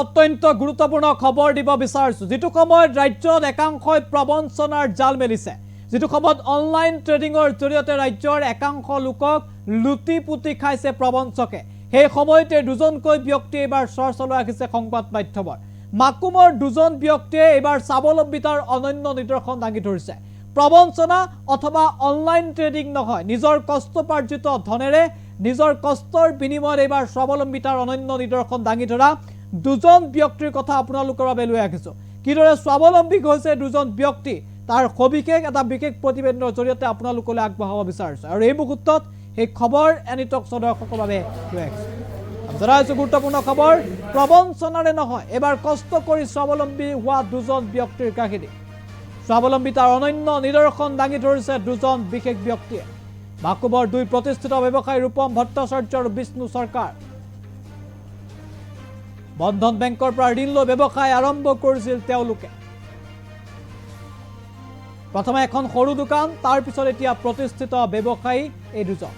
অত্যন্ত গুৰুত্বপূৰ্ণ খবৰ দিব বিচাৰিছো যেটো সময়ত ৰাজ্যত একাংশই প্ৰবঞ্চনাৰ জাল মেলিছে যেটো সময়ত অনলাইন ট্ৰেডিংৰ জৰিয়তে ৰাজ্যৰ একাংশ লোকক লুটি পুতি খাইছে প্ৰবঞ্চকে সেই সময়তে দুজনকৈ ব্যক্তি এবাৰ চৰ্চালৈ আহিছে সংবাদ মাধ্যমৰ মাকুমৰ দুজন ব্যক্তিয়ে এবাৰ স্বাৱলম্বিতাৰ অনন্য নিদৰ্শন দাঙি ধৰিছে প্ৰবঞ্চনা অথবা অনলাইন ট্ৰেডিং নহয় নিজৰ কষ্টপাৰ্জিত ধনেৰে নিজৰ কষ্টৰ বিনিময়ত এবাৰ স্বাৱলম্বিতাৰ অনন্য নিদৰ্শন দাঙি ধৰা দুজন ব্যক্তিৰ কথা আপোনালোকৰ বাবে লৈ আহিছো কিদৰে স্বাৱলম্বী হৈছে দুজন ব্যক্তি তাৰ সবিশেষ এটা বিশেষ প্ৰতিবেদনৰ জৰিয়তে আপোনালোকলৈ আগবঢ়াব বিচাৰিছো আৰু এই মুহূৰ্তত এই খবৰ এনিটক দৰ্শকৰ বাবে লৈ আহিছো জনাইছো গুৰুত্বপূৰ্ণ খবৰ প্ৰবঞ্চনাৰে নহয় এবাৰ কষ্ট কৰি স্বাৱলম্বী হোৱা দুজন ব্যক্তিৰ কাহিনী স্বাৱলম্বিতাৰ অনন্য নিদৰ্শন দাঙি ধৰিছে দুজন বিশেষ ব্যক্তিয়ে মাকুমৰ দুই প্ৰতিষ্ঠিত ব্যৱসায়ী ৰূপম ভট্টাচাৰ্য আৰু বিষ্ণু চৰকাৰ বন্ধন বেংকৰ পৰা ঋণ লৈ ব্যৱসায় আৰম্ভ কৰিছিল তেওঁলোকে প্ৰথমে এখন সৰু দোকান তাৰ পিছত এতিয়া প্ৰতিষ্ঠিত ব্যৱসায়ী এই দুজন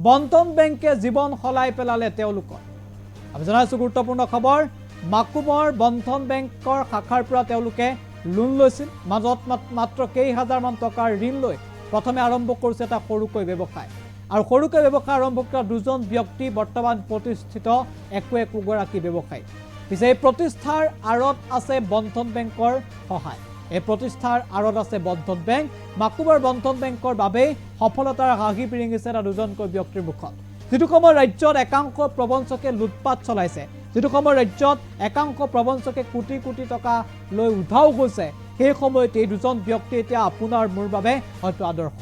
বন্ধন বেংকে জীৱন হলাই পেলালে তেওঁলোকৰ আমি জনাইছো গুৰুত্বপূৰ্ণ খবৰ মাকুমৰ বন্ধন বেংকৰ শাখাৰ পৰা তেওঁলোকে লোন লৈছিল মাজত মাত্ৰ কেইহাজাৰমান টকাৰ ঋণ লৈ প্ৰথমে আৰম্ভ কৰিছে এটা সৰুকৈ ব্যৱসায় আৰু সৰুকৈ ব্যৱসায় আৰম্ভ কৰা দুজন ব্যক্তি বৰ্তমান প্ৰতিষ্ঠিত একোগৰাকী ব্যৱসায়ী পিছে এই প্ৰতিষ্ঠাৰ আঁৰত আছে বন্ধন বেংকৰ সহায় এই প্ৰতিষ্ঠাৰ আঁৰত আছে বন্ধন বেংক মাকুমৰ বন্ধন বেংকৰ বাবে সফলতাৰ হাঁহি বিৰিঙিছে এটা দুজনকৈ ব্যক্তিৰ মুখত যেটো সময় ৰাজ্যত একাংশ প্ৰবঞ্চকে লুটপাট চলাইছে যেটো সময় ৰাজ্যত একাংশ প্ৰবঞ্চকে কোটি কোটি টকা লৈ উধাও হৈছে সেই সময়তে এই দুজন ব্যক্তি এতিয়া আপোনাৰ মোৰ বাবে হয়তো আদৰ্শ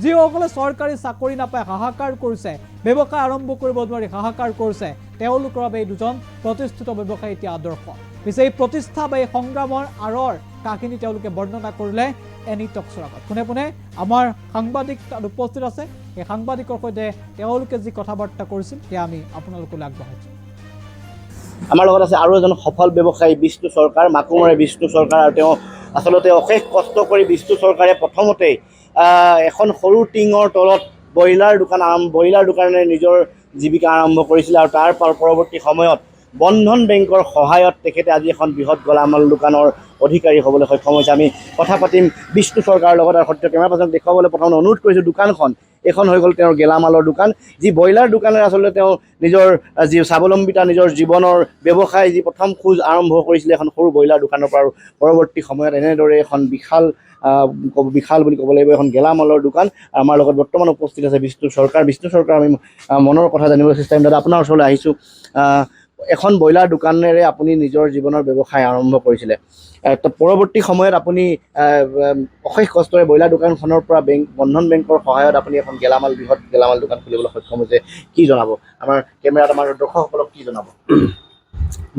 যিসকলে চৰকাৰী চাকৰি নাপায় হাহাকাৰ কৰিছে ব্যৱসায় আৰম্ভ কৰিব নোৱাৰি হাহাকাৰ কৰিছে তেওঁলোকৰ বাবে এই দুজন প্ৰতিষ্ঠিত ব্যৱসায়ী এতিয়া আদৰ্শ পিছে এই প্ৰতিষ্ঠা বা এই সংগ্ৰামৰ আঁৰৰ কাহিনী তেওঁলোকে বৰ্ণনা কৰিলে এনিটক্সৰ আগত পোনে পোনে আমাৰ সাংবাদিক উপস্থিত আছে এই সাংবাদিকৰ সৈতে তেওঁলোকে যি কথা বাৰ্তা কৰিছিল সেয়া আমি আপোনালোকলৈ আগবঢ়াইছোঁ আমাৰ লগত আছে আৰু এজন সফল ব্যৱসায়ী বিষ্ণু চৰকাৰ মাকুমৰে বিষ্ণু চৰকাৰ আৰু তেওঁ আচলতে অশেষ কষ্ট কৰি বিষ্ণু চৰকাৰে প্ৰথমতেই এখন সৰু টিঙৰ তলত ব্ৰইলাৰ দোকানেৰে নিজৰ জীৱিকা আৰম্ভ কৰিছিলে আৰু তাৰ পৰৱৰ্তী সময়ত বন্ধন বেংকৰ সহায়ত তেখেতে আজি এখন বৃহৎ গেলামাল দোকানৰ অধিকাৰী হ'বলৈ সক্ষম হৈছে আমি কথা পাতিম বিষ্ণু চৰকাৰৰ লগত আৰু সত্য কেমেৰা পাৰ্চনক দেখুৱাবলৈ প্ৰথমে অনুৰোধ কৰিছোঁ দোকানখন এখন হৈ গ'ল তেওঁৰ গেলামালৰ দোকান যি ব্ৰইলাৰ দোকানেৰে আচলতে তেওঁ নিজৰ যি স্বাৱলম্বিতা নিজৰ জীৱনৰ ব্যৱসায় যি প্ৰথম খোজ আৰম্ভ কৰিছিলে এখন সৰু ব্ৰইলাৰ দোকানৰ পৰা আৰু পৰৱৰ্তী সময়ত এনেদৰে এখন বিশাল বুলি ক'ব লাগিব এখন গেলামালৰ দোকান আমাৰ লগত বৰ্তমান উপস্থিত আছে বিষ্ণু চৰকাৰ আমি মনৰ কথা জানিবলৈ চেষ্টা কৰিম দাদা আপোনাৰ ওচৰলৈ আহিছোঁ এখন ব্ৰইলাৰ দোকানেৰে আপুনি নিজৰ জীৱনৰ ব্যৱসায় আৰম্ভ কৰিছিলে পৰৱৰ্তী সময়ত আপুনি অশেষ কষ্টৰে ব্ৰইলাৰ দোকানখনৰ পৰা বন্ধন বেংকৰ সহায়ত আপুনি এখন বৃহৎ গেলামাল দোকান খুলিবলৈ সক্ষম হৈছে কি জনাব আমাৰ কেমেৰাত আমাৰ দৰ্শকসকলক কি জনাব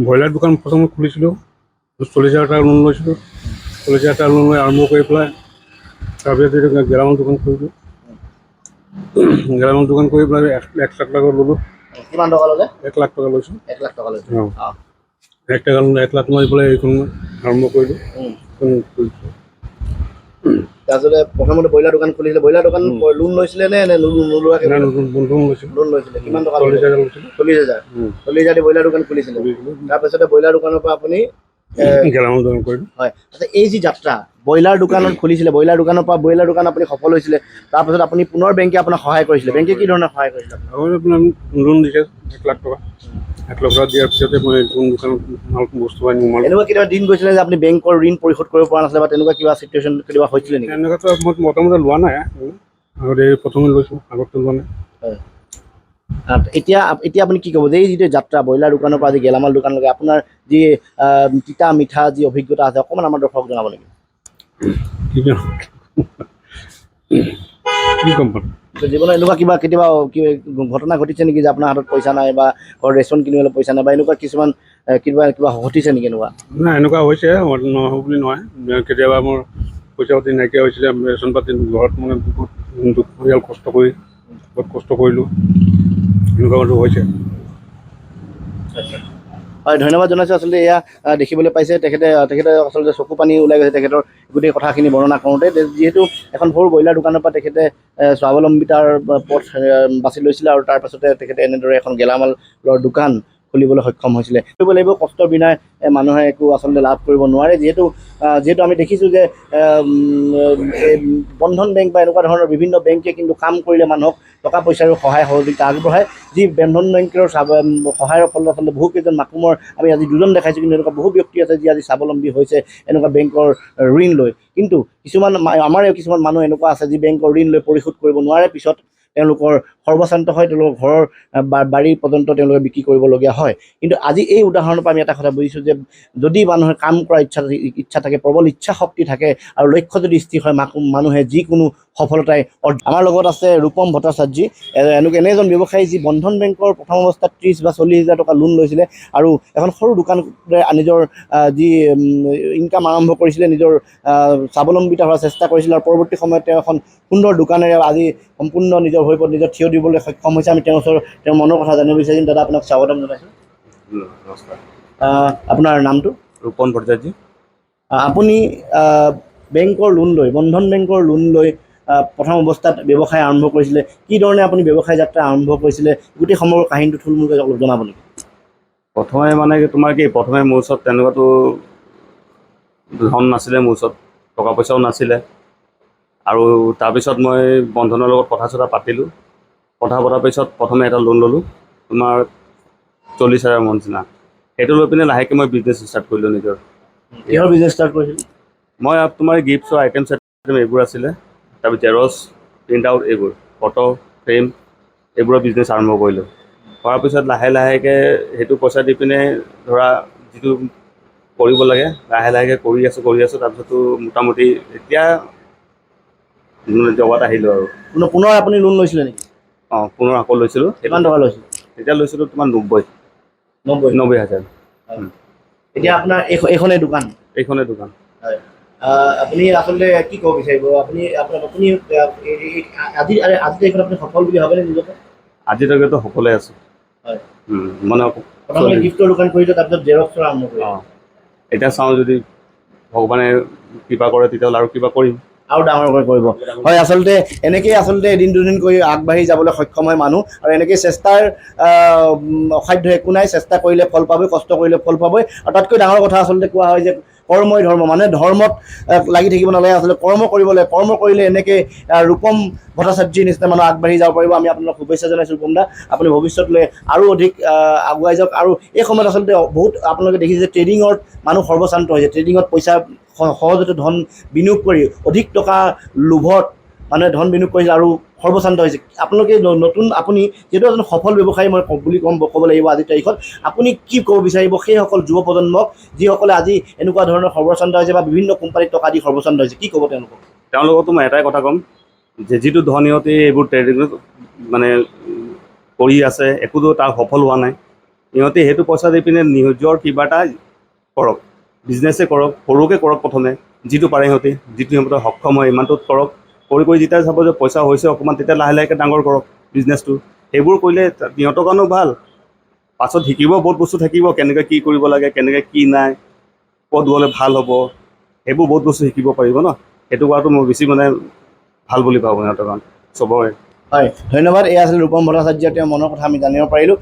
ব্ৰইলাৰ দোকান প্ৰথমে খুলিছিলোঁ 40,000 টকা লোন লৈছিলোঁ 40,000 টকা লোন লৈ আৰম্ভ কৰি পেলাই তাৰপিছত গেলামাল দোকান খুলিলোঁ গেলামাল দোকান কৰি পেলাই 1 লাখ টকা ল'লোঁ কিমান টকা ল'লে 1 লাখ টকা লৈছোঁ 1 লাখ টকা লৈছোঁ 1 লাখ লৈ পেলাই এইখন আৰম্ভ কৰিলোঁ তাৰপিছতে প্ৰথমতে ব্ৰইলাৰ দোকান খুলিছিলে ব্ৰইলাৰ দোকান লোন লৈছিলে নে নোলোৱাকৈ লোন লৈছিলে কিমান টকা 40,000 লৈছিলোঁ 40,000 দি ব্ৰইলাৰ দোকান খুলিছিলে তাৰপিছতে ব্ৰইলাৰ দোকানৰ পৰা আপুনি গেলামাল দোকান কৰিলোঁ হয় আচ্ছা এই যি যাত্ৰা ব্ৰইলাৰ দোকানত খুলিছিলে ব্ৰইলাৰ দোকানৰ পৰা ব্ৰইলাৰ দোকান আপুনি সফল হৈছিলে তাৰপিছত আপুনি পুনৰ বেংকে আপোনাক সহায় কৰিছিলে বেংকে কি ধৰণৰ সহায় কৰিছিলে আপোনাৰ লোন দিছে 1 লাখ টকা 1 লাখ টকা দিয়াৰ পিছতে মই দোকানত মাল বস্তু আনি এনেকুৱা কেতিয়াবা দিন গৈছিলে যে আপুনি বেংকৰ ঋণ পৰিশোধ কৰিব পৰা নাছিলে বা তেনেকুৱা কিবা চিটুৱেশ্যন কেতিয়াবা হৈছিলে নেকি এনেকুৱাতো মই মোটামুটি লোৱা নাই আগতে প্ৰথমে লৈছোঁ আগতে লোৱা নাই হয় এতিয়া আপুনি কি ক'ব যে এই যিটো যাত্ৰা ব্ৰইলাৰ দোকানৰ পৰা আজি গেলামাল দোকানলৈকে আপোনাৰ যি তিতা মিঠা যি অভিজ্ঞতা আছে অকণমান আমাৰ দৰ্শক জনাব নেকি কি ক'ম জীৱনত এনেকুৱা কেতিয়াবা ঘটনা ঘটিছে নেকি যে আপোনাৰ হাতত পইচা নাই বা ৰেচন কিনিবলৈ পইচা নাই বা এনেকুৱা কিছুমান কিবা ঘটিছে নেকি এনেকুৱা নাই এনেকুৱা হৈছে নহ'ব বুলি নহয় কেতিয়াবা মোৰ পইচা পাতি নাইকিয়া হৈছিলে ৰেচন পাতি ঘৰত মানে বহুত পৰিয়াল কষ্ট কৰিলোঁ এনেকুৱা মানুহ হৈছে হয় ধন্যবাদ জনাইছোঁ আচলতে এয়া দেখিবলৈ পাইছে তেখেতে আচলতে চকু পানী ওলাই গৈছে তেখেতৰ গোটেই কথাখিনি বৰ্ণনা কৰোঁতে যিহেতু এখন সৰু ব্ৰইলাৰ দোকানৰ পৰা তেখেতে স্বাৱলম্বিতাৰ পথ বাছি লৈছিলে আৰু তাৰপাছতে তেখেতে এনেদৰে এখন গেলামালৰ দোকান খুলিবলৈ সক্ষম হৈছিলে। কৰিব লাগিব, কষ্টৰ বিনা মানুহে একো আচলতে লাভ কৰিব নোৱাৰে। যিহেতু আমি দেখিছোঁ যে বন্ধন বেংক বা এনেকুৱা ধৰণৰ বিভিন্ন বেংকে কিন্তু কাম কৰিলে মানুহক টকা পইচাৰো সহায় সহযোগিতা আগবঢ়ায়। যি বন্ধন বেংকৰ সহায়ৰ ফলত আচলতে বহুকেইজন মাকুমৰ আমি আজি দুজন দেখাইছোঁ, কিন্তু এনেকুৱা বহু ব্যক্তি আছে যি আজি স্বাৱলম্বী হৈছে এনেকুৱা বেংকৰ ঋণ লৈ। কিন্তু আমাৰ কিছুমান মানুহ এনেকুৱা আছে যি বেংকৰ ঋণ লৈ পৰিশোধ কৰিব নোৱাৰে, পিছত তেওঁলোকৰ সৰ্বশ্ৰান্ত হয়, তেওঁলোকৰ ঘৰৰ বাৰী পৰ্যন্ত তেওঁলোকে বিক্ৰী কৰিবলগীয়া হয়। কিন্তু আজি এই উদাহৰণৰ পৰা আমি এটা কথা বুজিছোঁ যে যদি মানুহৰ কাম কৰাৰ ইচ্ছা থাকে, প্ৰবল ইচ্ছা শক্তি থাকে আৰু লক্ষ্য যদি স্থিৰ হয়, মানুহে যিকোনো সফলতাই আমাৰ লগত আছে ৰূপম ভট্টাচাৰ্যী, এনে এজন ব্যৱসায়ী যি বন্ধন বেংকৰ প্ৰথম অৱস্থাত 30 বা 40,000 টকা লোন লৈছিলে আৰু এখন সৰু দোকানৰে নিজৰ যি ইনকাম আৰম্ভ কৰিছিলে, নিজৰ স্বাৱলম্বিতা হোৱাৰ চেষ্টা কৰিছিলে আৰু পৰৱৰ্তী সময়ত তেওঁ এখন সুন্দৰ দোকানেৰে আজি সম্পূৰ্ণ নিজৰ ভৰিত নিজৰ থিয় দিবলৈ সক্ষম হৈছে। আমি তেওঁৰ মনৰ কথা জানিব বিচাৰিম। দাদা, আপোনাক স্বাগতম জনাইছোঁ। নমস্কাৰ। আপোনাৰ নামটো? ৰূপন ভট্টাচাৰ্যী। আপুনি বেংকৰ লোন লৈ, বন্ধন বেংকৰ লোন লৈ প্ৰথম অৱস্থাত ব্যৱসায় আৰম্ভ কৰিছিলে। কি ধৰণে আপুনি ব্যৱসায় যাত্ৰা আৰম্ভ কৰিছিলে, গোটেই সমগ্ৰ কাহিনীটো থুলমূলকৈ অলপ জনাব নেকি? প্ৰথমে মানে প্ৰথমে মোৰ ওচৰত তেনেকুৱাতো ধন নাছিলে, মোৰ ওচৰত টকা পইচাও নাছিলে। আৰু তাৰপিছত মই বন্ধনৰ লগত কথা চথা পাতিলোঁ। কথা পতাৰ পিছত প্ৰথমে এটা লোন ল'লোঁ, তোমাৰ 40,000 মান নিচিনা। সেইটো লৈ পিনে লাহেকৈ মই বিজনেছ ষ্টাৰ্ট কৰিলোঁ নিজৰ। কিহৰ বিজনেছ ষ্টাৰ্ট কৰিছিল? মই তোমাৰ গিফ্টছৰ আইটেম এইবোৰ আছিলে, তাৰপিছত জেৰক্স, প্ৰিণ্ট আউট, এইবোৰ ফটো ফ্ৰেম, এইবোৰৰ বিজনেছ আৰম্ভ কৰিলোঁ। কৰাৰ পিছত লাহেকৈ সেইটো পইচা দি পিনে ধৰা যিটো কৰিব লাগে লাহেকৈ কৰি আছোঁ। তাৰপিছতো মোটামুটি এতিয়া জগত আহিলোঁ আৰু। পুনৰ আপুনি লোন লৈছিলে নেকি? পুনৰ আকৌ লৈছিলোঁ। কিমান টকা লৈছিল? এতিয়া লৈছিলোঁ তোমাৰ 90,000। এতিয়া আপোনাৰ এইখনেই দোকান? এইখনেই দোকান। হয়। আপুনি আচলতে কি ক'ব বিচাৰিব? আপুনি আজি তাৰিখত আপুনি সফল বুলি ভাবেনে নিজকে? আজিৰ তাৰিখতো সকলোৱে আছে। হয়। মানে প্ৰথমতে গিফ্টৰ দোকান কৰিলোঁ, তাৰপিছত জেৰক্সৰ আৰম্ভ কৰিলোঁ। এতিয়া চাওঁ যদি ভগৱানে কিবা কৰে তেতিয়াহ'লে আৰু কিবা কৰিম, আৰু ডাঙৰকৈ কৰিব। হয়, আচলতে এনেকেই এদিন দুদিন কৰি আগবাঢ়ি যাবলৈ সক্ষম হয় মানুহ, আৰু এনেকৈ চেষ্টাৰ অসাধ্য একো নাই। চেষ্টা কৰিলে ফল পাবই, কষ্ট কৰিলে ফল পাবই। আৰু তাতকৈ ডাঙৰ কথা আচলতে কোৱা হয় যে কৰ্মই ধৰ্ম, মানুহে ধৰ্মত লাগি থাকিব নালাগে, আচলতে কৰ্ম কৰিব লাগে। কৰ্ম কৰিলে এনেকৈ ৰূপম ভট্টাচাৰ্যীৰ নিচিনা মানুহ আগবাঢ়ি যাব পাৰিব। আমি আপোনাক শুভেচ্ছা জনাইছোঁ ৰূপম দা। আপুনি ভৱিষ্যতলৈ আৰু অধিক আগুৱাই যাওক। আৰু এই সময়ত আচলতে বহুত আপোনালোকে দেখিছে যে ট্ৰেডিঙত মানুহ সৰ্বশ্ৰান্ত হৈছে। ট্ৰেডিঙত পইচা সহজতে ধন বিনিয়োগ কৰি অধিক টকা লোভত মানুহে ধন বিনিয়োগ কৰিছে আৰু সৰ্বশ্ৰান্ত হৈছে। আপোনালোকে আপুনি যিহেতু এজন সফল ব্যৱসায়ী মই ক'ব লাগিব আজিৰ তাৰিখত, আপুনি কি ক'ব বিচাৰিব সেইসকল যুৱ প্ৰজন্মক যিসকলে আজি এনেকুৱা ধৰণৰ সৰ্বশ্ৰান্ত হৈছে বা বিভিন্ন কোম্পানীত টকা দি সৰ্বশ্ৰান্ত হৈছে? কি ক'ব তেওঁলোকতো মই এটাই কথা ক'ম যে যিটো ধন সিহঁতে এইবোৰ ট্ৰেডিঙত মানে কৰি আছে, একোতো তাৰ সফল হোৱা নাই। সিহঁতে সেইটো পইচা দি পিনে নিজৰ কিবা এটা কৰক, বিজনেছেই কৰক, সৰুকৈ কৰক। প্ৰথমে যিটো পাৰে যিটো সিহঁতে সক্ষম হয় ইমানটোত কৰক। কৰি যেতিয়া চাব যে পইচা হৈছে অকণমান, তেতিয়া লাহেকৈ ডাঙৰ কৰক বিজনেছটো। সেইবোৰ কৰিলে সিহঁতৰ কাৰণেও ভাল। পাছত শিকিব বহুত বস্তু থাকিব, কেনেকৈ কি কৰিব লাগে, কেনেকৈ কি নাই, ক'ত গ'লে ভাল হ'ব, সেইবোৰ বহুত বস্তু শিকিব পাৰিব ন। সেইটো কৰাটো মই বেছি ভাল বুলি ভাবোঁ সিহঁতৰ কাৰণে চবৰে। হয়, ধন্যবাদ। এয়া আছিল ৰূপম ভট্টাচাৰ্য, তেওঁৰ মনৰ কথা আমি জানিব পাৰিলোঁ।